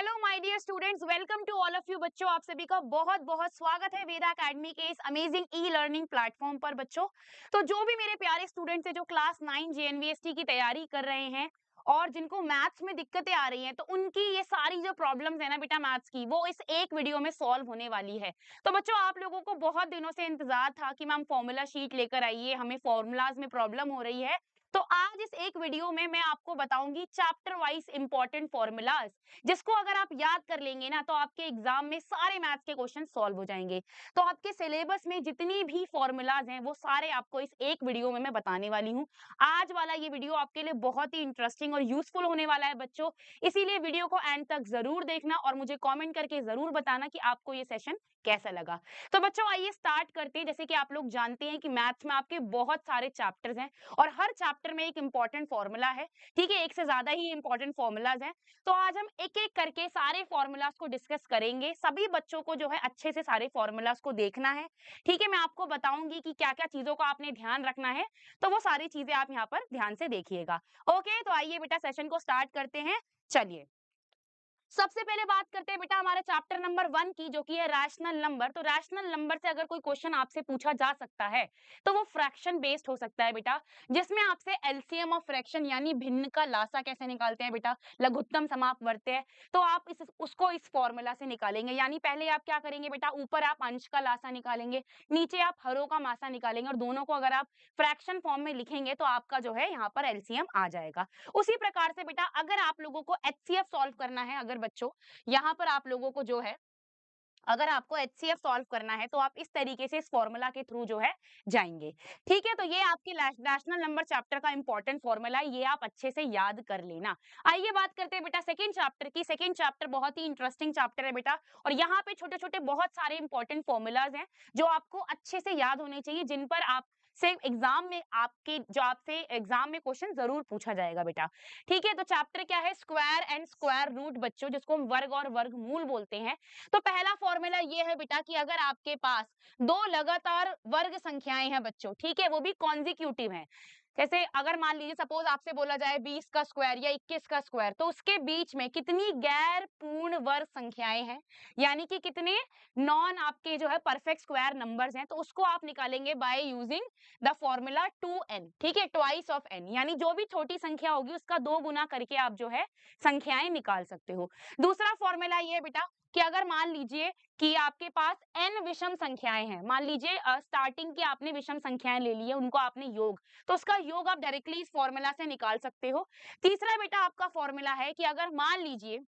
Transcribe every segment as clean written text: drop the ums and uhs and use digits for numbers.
Hello my dear students, welcome to all of you. बच्चों, आप सभी का बहुत बहुत स्वागत है वेदा एकेडमी के इस अमेजिंग ई लर्निंग प्लेटफॉर्म पर। बच्चों, तो जो भी मेरे प्यारे स्टूडेंट्स हैं जो क्लास 9 जेएनवीएसटी की तैयारी कर रहे हैं और जिनको मैथ्स में दिक्कतें आ रही हैं, तो उनकी ये सारी जो प्रॉब्लम्स है ना बेटा मैथ्स की, वो इस एक वीडियो में सॉल्व होने वाली है। तो बच्चों, आप लोगों को बहुत दिनों से इंतजार था कि मैम फॉर्मूला शीट लेकर आइए, हमें फॉर्मूलाज में प्रॉब्लम हो रही है। तो आज इस एक वीडियो में मैं आपको बताऊंगी चैप्टर वाइज इंपॉर्टेंट फॉर्मूलाज, जिसको अगर आप याद कर लेंगे ना तो आपके एग्जाम में सारे मैथ्स के क्वेश्चन सॉल्व हो जाएंगे। तो आपके सिलेबस में जितनी भी फॉर्मूलाज हैं वो सारे आपको इस एक वीडियो में मैं बताने वाली हूँ। आज वाला ये वीडियो आपके लिए बहुत ही इंटरेस्टिंग और यूजफुल होने वाला है बच्चों, इसीलिए वीडियो को एंड तक जरूर देखना और मुझे कॉमेंट करके जरूर बताना कि आपको ये सेशन कैसा लगा। तो बच्चों, आइए स्टार्ट करते हैं। जैसे कि आप लोग जानते हैं कि मैथ्स में आपके बहुत सारे चैप्टर्स हैं और हर चैप्टर में एक इंपॉर्टेंट फॉर्मूला है। ठीक है, एक से ज्यादा ही इंपॉर्टेंट फॉर्मूलाज हैं। तो आज हम एक एक करके सारे फॉर्मूलाज को डिस्कस करेंगे। सभी बच्चों को जो है अच्छे से सारे फॉर्मूलाज को देखना है। ठीक है, मैं आपको बताऊंगी कि क्या क्या चीजों का आपने ध्यान रखना है, तो वो सारी चीजें आप यहाँ पर ध्यान से देखिएगा। ओके, तो आइए बेटा सेशन को स्टार्ट करते हैं। चलिए, सबसे पहले बात करते हैं बेटा हमारे चैप्टर नंबर 1 की, जो कि है रैशनल नंबर। तो रैशनल नंबर से अगर कोई क्वेश्चन आपसे पूछा जा सकता है तो वो फ्रैक्शन बेस्ड हो सकता है बेटा, जिसमें आपसे एलसीएम ऑफ फ्रैक्शन यानी भिन्न का लासा कैसे निकालते हैं बेटा, लघुत्तम समापवर्त्य है, तो आप उसको इस फॉर्मूला से निकालेंगे। यानी पहले आप क्या करेंगे बेटा, ऊपर आप अंश का लासा निकालेंगे, नीचे आप हरों का मासा निकालेंगे और दोनों को अगर आप फ्रैक्शन फॉर्म में लिखेंगे तो आपका जो है यहाँ पर एलसीएम आ जाएगा। उसी प्रकार से बेटा अगर आप लोगों को एचसीएफ सॉल्व करना है, अगर बच्चों यहाँ पर आप लोगों को जो है, अगर आपको एचसीएफ सॉल्व करना है तो आप इस तरीके से इस फॉर्मूला के थ्रू जो है जाएंगे। ठीक है, तो ये आपके रैशनल नंबर चैप्टर का इंपॉर्टेंट फॉर्मूला है, ये आप अच्छे से याद कर लेना। आइए बात करते हैं बेटा सेकंड चैप्टर की। सेकंड चैप्टर बहुत ही इंटरेस्टिंग चैप्टर है बेटा, और यहाँ पे छोटे छोटे बहुत सारे इंपॉर्टेंट फॉर्मूलाज हैं जो आपको अच्छे से याद होने चाहिए, जिन पर आप से एग्जाम में आपसे एग्जाम में क्वेश्चन जरूर पूछा जाएगा बेटा। ठीक है, तो चैप्टर क्या है, स्क्वायर एंड स्क्वायर रूट बच्चों, जिसको हम वर्ग और वर्गमूल बोलते हैं। तो पहला फॉर्मूला ये है बेटा कि अगर आपके पास दो लगातार वर्ग संख्याएं हैं बच्चों, ठीक है, वो भी कॉन्जिक्यूटिव हैं। जैसे अगर मान लीजिए सपोज आपसे बोला जाए 20 का स्क्वायर या 21 का स्क्वायर, तो उसके बीच में कितनी गैर पूर्ण वर्ग संख्याएं हैं, यानी कि कितने नॉन आपके जो है परफेक्ट स्क्वायर नंबर्स हैं, तो उसको आप निकालेंगे by using the formula 2n। ठीक है, ट्वाइस ऑफ n, यानी जो भी छोटी संख्या होगी उसका 2 गुना करके आप जो है संख्याएं निकाल सकते हो। दूसरा फॉर्मूला ये है बेटा कि अगर मान लीजिए कि आपके पास n विषम संख्याएं हैं, मान लीजिए स्टार्टिंग की आपने विषम संख्याएं ले ली है, उनको आपने योग, तो उसका योग आप डायरेक्टली इस फॉर्मूला से निकाल सकते हो। तीसरा बेटा आपका फॉर्मूला है कि अगर मान लीजिए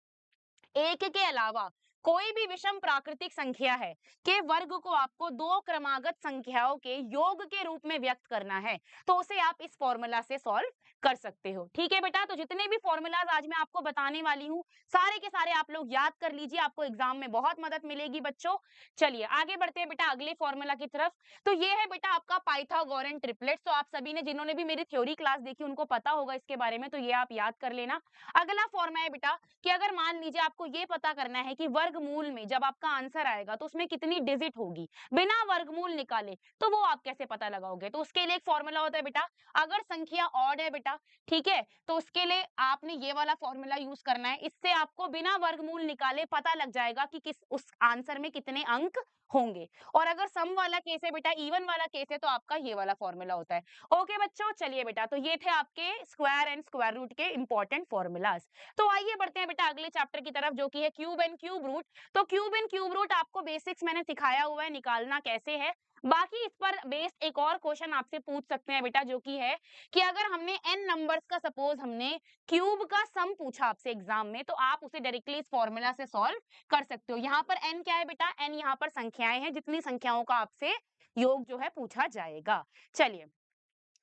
एक के अलावा कोई भी विषम प्राकृतिक संख्या है के वर्ग को आपको दो क्रमागत संख्याओं के योग के रूप में व्यक्त करना है, तो उसे आप इस फॉर्मूला से सॉल्व कर सकते हो। ठीक है बेटा, तो जितने भी फॉर्मूलाज आज मैं आपको बताने वाली हूँ सारे के सारे आप लोग याद कर लीजिए, आपको एग्जाम में बहुत मदद मिलेगी बच्चों। चलिए आगे बढ़ते हैं बेटा अगले फॉर्मूला की तरफ। तो ये है बेटा आपका पाइथागोरन ट्रिपलेट्स। तो आप सभी ने, जिन्होंने भी मेरी थ्योरी क्लास देखी, उनको पता होगा इसके बारे में, तो ये आप याद कर लेना। अगला फॉर्मूला है बेटा कि अगर मान लीजिए आपको ये पता करना है कि वर्गमूल में जब आपका आंसर आएगा तो उसमें कितनी डिजिट होगी बिना वर्गमूल निकाले, तो वो आप कैसे पता लगाओगे। तो उसके लिए एक फॉर्मूला होता है बेटा, अगर संख्या ऑड है बेटा, ठीक है, तो उसके लिए आपने ये वाला फॉर्मूला यूज करना है। इससे आपको बिना वर्गमूल निकाले पता लग जाएगा कि किस उस आंसर में कितने अंक होंगे। और अगर सम वाला केस है बेटा, इवन वाला केस है, तो आपका ये वाला फॉर्मूला होता है। ओके बच्चों, चलिए बेटा, तो ये थे आपके स्क्वायर एंड स्क्वायर रूट के इंपॉर्टेंट फॉर्मूलाज। तो आइए बढ़ते हैं बेटा अगले चैप्टर की तरफ, जो कि है क्यूब एंड क्यूब रूट। तो क्यूब एंड क्यूब रूट आपको बेसिक्स मैंने सिखाया हुआ है, निकालना कैसे है। बाकी इस पर बेस्ड एक और क्वेश्चन आपसे पूछ सकते हैं बेटा, जो कि है कि अगर हमने n नंबर्स का सपोज हमने क्यूब का सम पूछा आपसे एग्जाम में, तो आप उसे डायरेक्टली इस फॉर्मूला से सॉल्व कर सकते हो। यहाँ पर n क्या है बेटा, n यहाँ पर संख्याएं हैं, जितनी संख्याओं का आपसे योग जो है पूछा जाएगा। चलिए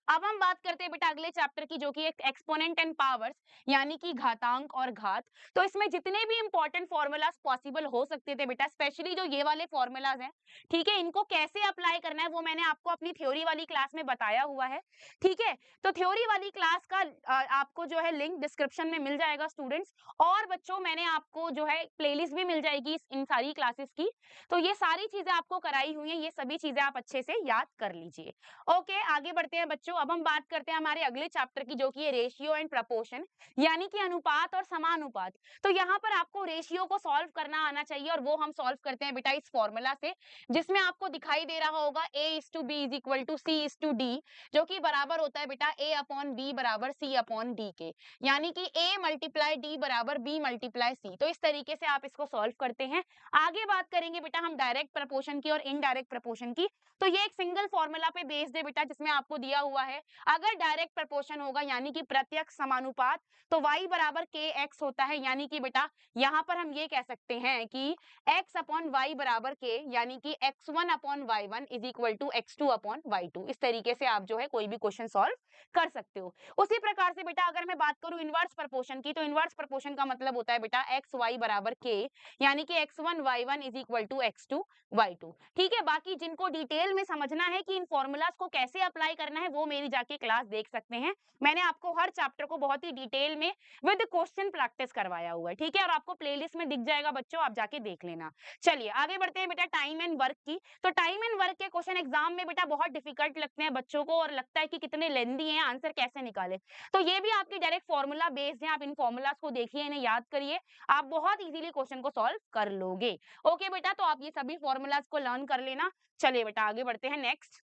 अब हम बात करते हैं बेटा अगले चैप्टर की, जो कि एक्सपोनेंट एंड पावर्स, यानी कि घातांक और घात। तो इसमें जितने भी इंपॉर्टेंट फॉर्मूलाज पॉसिबल हो सकते थे बेटा, स्पेशली जो ये वाले फॉर्मूलाज हैं, ठीक है, इनको कैसे अप्लाई करना है वो मैंने आपको अपनी थ्योरी वाली क्लास में बताया हुआ है। ठीक है, तो थ्योरी वाली क्लास का आपको जो है लिंक डिस्क्रिप्शन में मिल जाएगा स्टूडेंट्स। और बच्चों मैंने आपको जो है प्लेलिस्ट भी मिल जाएगी इन सारी क्लासेस की। तो ये सारी चीजें आपको कराई हुई है, ये सभी चीजें आप अच्छे से याद कर लीजिए। ओके, आगे बढ़ते हैं बच्चों अब हम बात करते हैं हमारे अगले चैप्टर की, जो कि है रेशियो एंड प्रपोर्शन, यानी कि अनुपात और समानुपात। तो यहाँ पर आपको रेशियो को सॉल्व करना आना चाहिए, और वो हम सॉल्व करते हैं बेटा इस फॉर्मूला से, जिसमें आपको दिखाई दे रहा होगा A/B is equal to C/D, जो कि बराबर होता है बेटा A/B बराबर C/D के, यानी कि A मल्टीप्लाई D बराबर B मल्टीप्लाई C। तो इस तरीके से आप इसको सॉल्व करते हैं। आगे बात करेंगे बेटा हम डायरेक्ट प्रपोर्शन की और इनडायरेक्ट प्रपोर्शन की। तो ये एक सिंगल फॉर्मूला पे बेस्ड है बेटा, जिसमें आपको दिया हुआ है अगर डायरेक्ट प्रपोर्शन होगा यानी कि प्रत्यक्ष समानुपात, तो y बराबर kx होता है, यानी कि बेटा यहाँ पर हम ये कह सकते हैं कि x अपॉन y बराबर k, यानी कि x1 upon y1 is equal to x2 upon y2। इस तरीके से आप जो है कोई भी क्वेश्चन सॉल्व कर सकते हो। उसी प्रकार से बेटा अगर मैं बात करूं इनवर्स प्रपोर्शन की, तो इनवर्स प्रपोर्शन का मतलब होता है बेटा एक्स वाई बराबर के, यानी कि x1 y1 is equal to x2 y2। ठीक है, बाकी जिनको डिटेल में समझना है कि इन फॉर्मूलाज को कैसे अप्लाई करना है, वो मेरी जाके क्लास देख सकते हैं। मैंने आपको हर चैप्टर को बहुत ही डिटेल में विद क्वेश्चन प्रैक्टिस करवाया हुआ है। ठीक है, और आपको प्लेलिस्ट में दिख जाएगा बच्चों, आप जाके देख लेना। चलिए आगे बढ़ते हैं बेटा टाइम एंड वर्क की। तो टाइम एंड वर्क के क्वेश्चन एग्जाम में बेटा बहुत डिफिकल्ट लगते हैं बच्चों को, और लगता है कि कितने लेंदी हैं, आंसर कैसे निकाले। तो ये भी आपके डायरेक्ट फॉर्मूला बेस्ड है, आप इन फॉर्मूलाज को देखिए, इन्हें याद करिए, आप बहुत इजीली क्वेश्चन को सॉल्व कर लोगे। ओके बेटा, तो आप ये सभी फॉर्मूलाज को लर्न कर लेना। चलिए बेटा आगे बढ़ते हैं नेक्स्ट।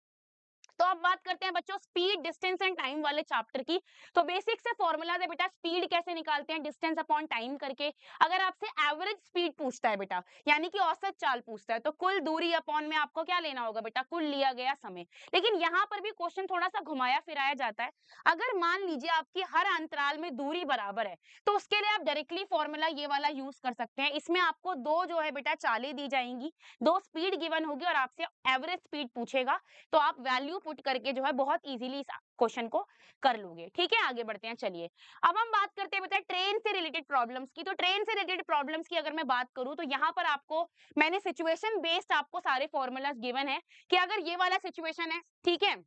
तो अब बात करते हैं बच्चों स्पीड, डिस्टेंस एंड टाइम वाले चैप्टर की। तो बेसिक से फॉर्मूला है बेटा, स्पीड कैसे निकालते हैं डिस्टेंस अपॉन टाइम करके। अगर आपसे एवरेज स्पीड पूछता है बेटा, यानी कि औसत चाल पूछता है, तो कुल दूरी अपॉन में आपको क्या लेना होगा बेटा, कुल लिया गया समय। लेकिन यहाँ पर भी क्वेश्चन थोड़ा सा घुमाया फिराया जाता है। अगर मान लीजिए आपकी हर अंतराल में दूरी बराबर है, तो उसके लिए आप डायरेक्टली फॉर्मूला ये वाला यूज कर सकते हैं। इसमें आपको दो जो है बेटा चालें दी जाएंगी, दो स्पीड गिवन होगी और आपसे एवरेज स्पीड पूछेगा, तो आप वैल्यू पुट करके जो है बहुत इजीली इस क्वेश्चन को कर लोगे। ठीक है, आगे बढ़ते हैं। चलिए अब हम बात करते हैं बेटा ट्रेन से रिलेटेड प्रॉब्लम्स की। तो ट्रेन से रिलेटेड प्रॉब्लम्स की अगर मैं बात करूं, तो यहाँ पर आपको मैंने सिचुएशन बेस्ड आपको सारे फॉर्मूलाज गिवन है कि अगर ये वाला सिचुएशन है, ठीक है,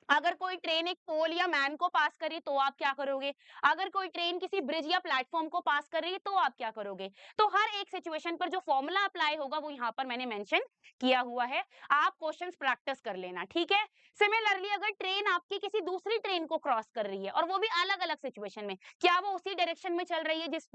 अगर कोई ट्रेन एक पोल या मैन को पास करे तो आप क्या करोगे, अगर कोई ट्रेन किसी ब्रिज या प्लेटफॉर्म को पास कर रही है तो आप क्या करोगे। तो हर एक सिचुएशन पर जो फॉर्मूला अप्लाई होगा वो यहाँ पर मैंने मेंशन किया हुआ है, आप क्वेश्चंस प्रैक्टिस कर लेना। ठीक है, सिमिलरली अगर ट्रेन आपकी किसी दूसरी ट्रेन को क्रॉस कर रही है, और वो भी अलग अलग सिचुएशन में, क्या वो उसी डायरेक्शन में चल रही है जिस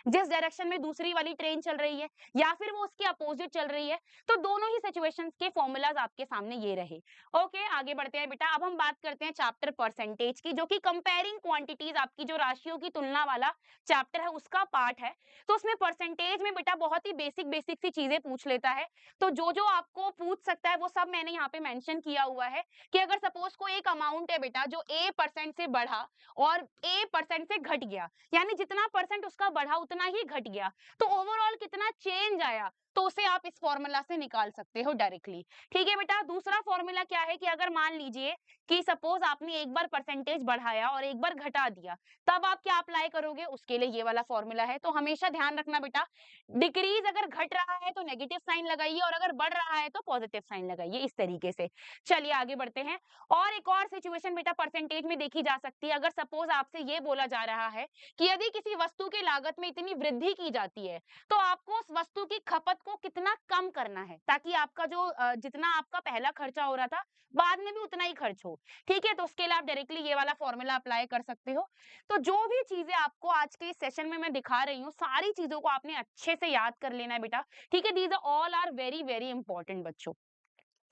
जिस डायरेक्शन में दूसरी वाली ट्रेन चल रही है, या फिर वो उसके अपोजिट चल रही है, तो दोनों ही सिचुएशंस के फॉर्मूलाज आपके सामने ये रहे। ओके, आगे बढ़ते हैं बेटा। अब हम बात करते हैं चैप्टर परसेंटेज की, जो कि कंपेयरिंग क्वांटिटीज, आपकी जो राशियों की तुलना वाला चैप्टर है उसका पार्ट है। तो उसमें परसेंटेज में बेटा बहुत ही बेसिक बेसिक सी चीजें पूछ लेता है। तो जो जो आपको पूछ सकता है वो सब मैंने यहाँ पे मेंशन किया हुआ है, कि अगर सपोज कोई एक अमाउंट है बेटा जो A% से बढ़ा और A% से घट गया, यानी जितना परसेंट उसका बढ़ा उतना ही घट गया, तो ओवरऑल कितना चेंज आया, तो उसे आप इस फॉर्मूला से निकाल सकते हो डायरेक्टली। ठीक है बेटा, दूसरा फॉर्मूला क्या है कि अगर मान लीजिए कि सपोज आपने एक बार परसेंटेज बढ़ाया और एक बार घटा दिया, तब आप क्या अप्लाई करोगे, उसके लिए ये वाला फॉर्मूला है। तो हमेशा ध्यान रखना बेटा, डिक्रीज अगर घट रहा है तो नेगेटिव साइन लगाइए, और अगर बढ़ रहा है तो पॉजिटिव साइन लगाइए, इस तरीके से। चलिए आगे बढ़ते हैं। और एक और सिचुएशन बेटा परसेंटेज में देखी जा सकती है। अगर सपोज आपसे ये बोला जा रहा है कि यदि किसी वस्तु की लागत में इतनी वृद्धि की जाती है, तो आपको उस वस्तु की खपत को कितना कम करना है, ताकि आपका जो जितना आपका पहला खर्चा हो रहा था बाद में भी उतना ही खर्च हो। ठीक है, तो उसके लिए आप डायरेक्टली ये वाला फॉर्मूला अप्लाई कर सकते हो। तो जो भी चीजें आपको आज के इस सेशन में मैं दिखा रही हूँ, सारी चीजों को आपने अच्छे से याद कर लेना है बेटा। ठीक है, these all are very very important बच्चों।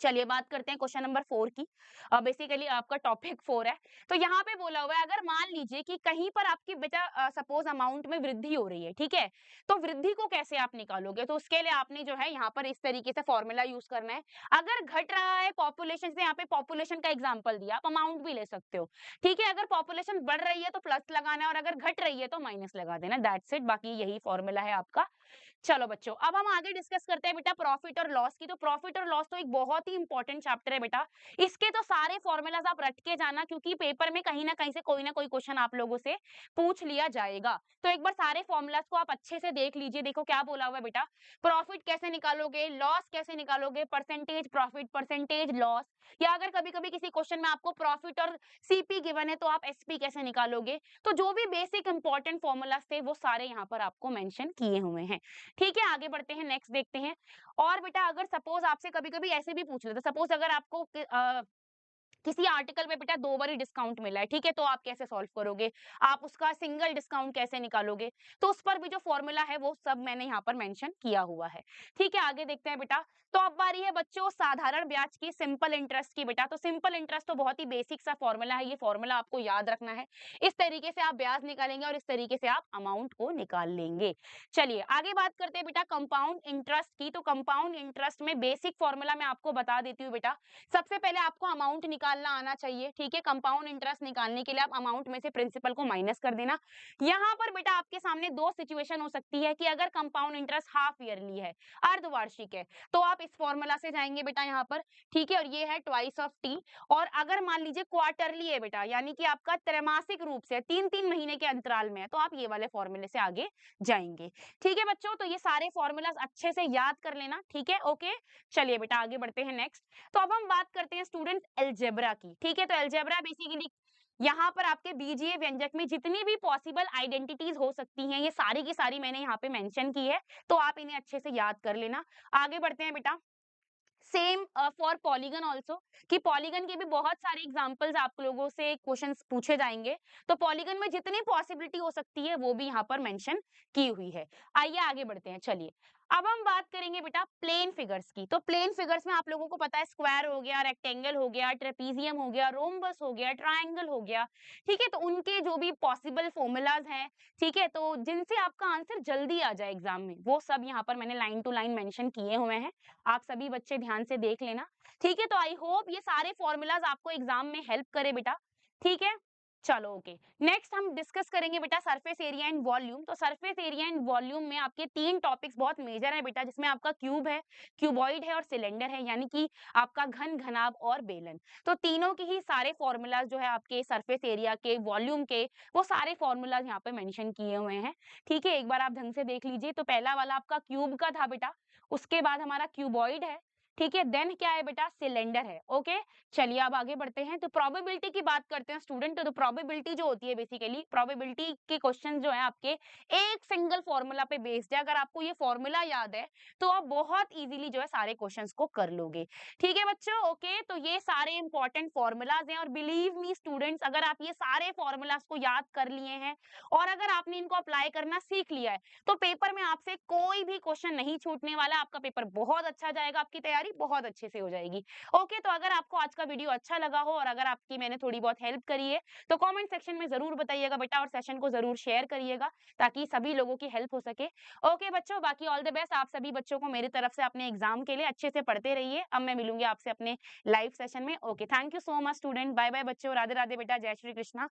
चलिए बात करते हैं क्वेश्चन नंबर 4 की। बेसिकली आपका टॉपिक 4 है। तो यहाँ पे बोला हुआ है अगर मान लीजिए कि कहीं पर आपकी बेटा सपोज अमाउंट में वृद्धि हो रही है, ठीक है, तो वृद्धि को कैसे आप निकालोगे। तो उसके लिए आपने जो है यहाँ पर इस तरीके से फॉर्मूला यूज करना है। अगर घट रहा है पॉपुलेशन से, यहाँ पे पॉपुलेशन का एग्जाम्पल दिया, आप अमाउंट भी ले सकते हो। ठीक है, अगर पॉपुलेशन बढ़ रही है तो प्लस लगाना है, और अगर घट रही है तो माइनस लगा देना, दैट्स इट। बाकी यही फॉर्मूला है आपका। चलो बच्चों, अब हम आगे डिस्कस करते हैं बेटा प्रॉफिट और लॉस की। तो प्रॉफिट और लॉस तो एक बहुत ही इंपॉर्टेंट चैप्टर है बेटा। इसके तो सारे फॉर्मूलाज आप रट के जाना, क्योंकि पेपर में कहीं ना कहीं से कोई ना कोई क्वेश्चन आप लोगों से पूछ लिया जाएगा। तो एक बार सारे फॉर्मूलाज को आप अच्छे से देख लीजिए। देखो क्या बोला हुआ है बेटा, प्रॉफिट कैसे निकालोगे, लॉस कैसे निकालोगे, परसेंटेज प्रॉफिट, परसेंटेज लॉस, या अगर कभी कभी किसी क्वेश्चन में आपको प्रॉफिट और सीपी गिवन है तो आप एसपी कैसे निकालोगे। तो जो भी बेसिक इंपॉर्टेंट फॉर्मूलाज थे वो सारे यहाँ पर आपको मेंशन किए हुए हैं। ठीक है, आगे बढ़ते हैं, नेक्स्ट देखते हैं। और बेटा अगर सपोज आपसे कभी कभी ऐसे भी पूछ लेते, सपोज अगर आपको किसी आर्टिकल पे बेटा 2 बार ही डिस्काउंट मिला है, ठीक है? तो आप कैसे सॉल्व करोगे? आप उसका सिंगल डिस्काउंट कैसे निकालोगे? तो उस पर भी जो फ़ॉर्मूला है वो सब मैंने यहाँ पर मेंशन किया हुआ है, ठीक है? आगे देखते हैं बेटा। तो अब बारी है बच्चों साधारण ब्याज की, सिंपल इंटरेस्ट की बेटा। तो सिंपल इंटरेस्ट तो बहुत ही बेसिक सा फ़ॉर्मूला है, ये फ़ॉर्मूला आपको याद रखना है। इस तरीके से आप ब्याज निकालेंगे और इस तरीके से आप अमाउंट को निकाल लेंगे। चलिए आगे बात करते हैं बेटा कंपाउंड इंटरेस्ट की। तो कंपाउंड इंटरेस्ट में बेसिक फ़ॉर्मूला मैं आपको बता देती हूँ बेटा। सबसे पहले आपको अमाउंट निकालना आना चाहिए, ठीक है? कंपाउंड इंटरेस्ट निकालने के लिए आप अमाउंट में से प्रिंसिपल को माइनस कर देना। यहाँ पर बेटा आपके सामने 2 सिचुएशन हो सकती है कि अगर कंपाउंड इंटरेस्ट हाफ ईयरली है, अर्धवार्षिक है, तो आप इस फॉर्मूला से जाएंगे बेटा यहाँ पर, ठीक है? और ये है ट्वाइस ऑफ टी। और अगर मान लीजिए क्वार्टरली है बेटा, यानी कि आपका त्रैमासिक रूप से 3-3 महीने के अंतराल में है, तो आप ये वाले फॉर्मूले से आगे जाएंगे, ठीक है बच्चों? तो ये सारे फॉर्मूलाज अच्छे से याद कर लेना, ठीक है? ओके, चलिए बेटा आगे बढ़ते हैं नेक्स्ट। तो अब हम बात करते हैं स्टूडेंट अलजेब्रा की, ठीक है? तो अलजेब्रा बेसिकली यहाँ पर आपके बीजीय व्यंजक में जितनी भी पॉसिबल आइडेंटिटीज हो सकती हैं, ये सारी की सारी मैंने यहाँ पे मेंशन की है, तो आप इन्हें अच्छे से याद कर लेना। आगे बढ़ते हैं बेटा। सेम फॉर पॉलीगन आल्सो, कि पॉलीगन के भी बहुत सारे एग्जांपल्स आप लोगों से क्वेश्चंस पूछे जाएंगे, तो पॉलीगन में जितनी पॉसिबिलिटी हो सकती है वो भी यहाँ पर मेंशन की हुई है। आइए आगे बढ़ते हैं। चलिए अब हम बात करेंगे बेटा प्लेन फिगर्स की। तो प्लेन फिगर्स में आप लोगों को पता है स्क्वायर हो गया, रेक्टेंगल हो गया, ट्रेपीजियम हो गया, रोम्बस हो गया, ट्राइंगल हो गया, ठीक है? तो उनके जो भी पॉसिबल फॉर्मूलाज हैं, ठीक है, तो जिनसे आपका आंसर जल्दी आ जाए एग्जाम में, वो सब यहाँ पर मैंने लाइन टू लाइन मेंशन किए हुए हैं। आप सभी बच्चे ध्यान से देख लेना, ठीक है? तो आई होप ये सारे फॉर्मूलाज आपको एग्जाम में हेल्प करे बेटा, ठीक है? चलो ओके। नेक्स्ट हम डिस्कस करेंगे बेटा सरफेस एरिया एंड वॉल्यूम। तो सरफेस एरिया एंड वॉल्यूम में आपके 3 टॉपिक्स बहुत मेजर है बेटा, जिसमें आपका क्यूब है, क्यूबॉइड है और सिलेंडर है, यानी कि आपका घन, घनाभ और बेलन। तो तीनों के ही सारे फॉर्मूलाज जो है आपके सरफेस एरिया के, वॉल्यूम के, वो सारे फॉर्मूलाज यहाँ पे मेंशन किए हुए हैं, ठीक है? एक बार आप ढंग से देख लीजिए। तो पहला वाला आपका क्यूब का था बेटा, उसके बाद हमारा क्यूबॉइड है, ठीक है? देन क्या है बेटा? सिलेंडर है, ओके? चलिए अब आगे बढ़ते हैं। तो प्रोबेबिलिटी की बात करते हैं स्टूडेंट। तो प्रोबेबिलिटी जो होती है बेसिकली, प्रोबेबिलिटी के क्वेश्चन जो है आपके एक सिंगल फॉर्मूला पे बेस्ड है। अगर आपको ये फॉर्मूला याद है तो आप बहुत इजीली जो है सारे क्वेश्चंस को कर लोगे, ठीक है बच्चों? ओके, तो ये सारे इंपॉर्टेंट फॉर्मूलाज हैं और बिलीव मी स्टूडेंट्स, अगर आप ये सारे फॉर्मूलाज को याद कर लिए हैं और अगर आपने इनको अप्लाई करना सीख लिया है, तो पेपर में आपसे कोई भी क्वेश्चन नहीं छूटने वाला। आपका पेपर बहुत अच्छा जाएगा, आपकी तैयारी बहुत अच्छे से हो जाएगी। ओके, तो अगर आपको आज का वीडियो अच्छा लगा हो और अगर आपकी मैंने थोड़ी बहुत हेल्प करी है, तो कमेंट सेक्शन में जरूर बताइएगा बेटा, और सेशन को जरूर शेयर करिएगा ताकि सभी लोगों की हेल्प हो सके। ओके बच्चों, बाकी ऑल द बेस्ट आप सभी बच्चों को मेरी तरफ से। अपने एग्जाम के लिए अच्छे से पढ़ते रहिए। अब मैं मिलूंगी आपसे अपने लाइव सेशन में। Okay, thank you so much student. Bye bye बच्चों, राधे राधे बेटा, जय श्री कृष्णा।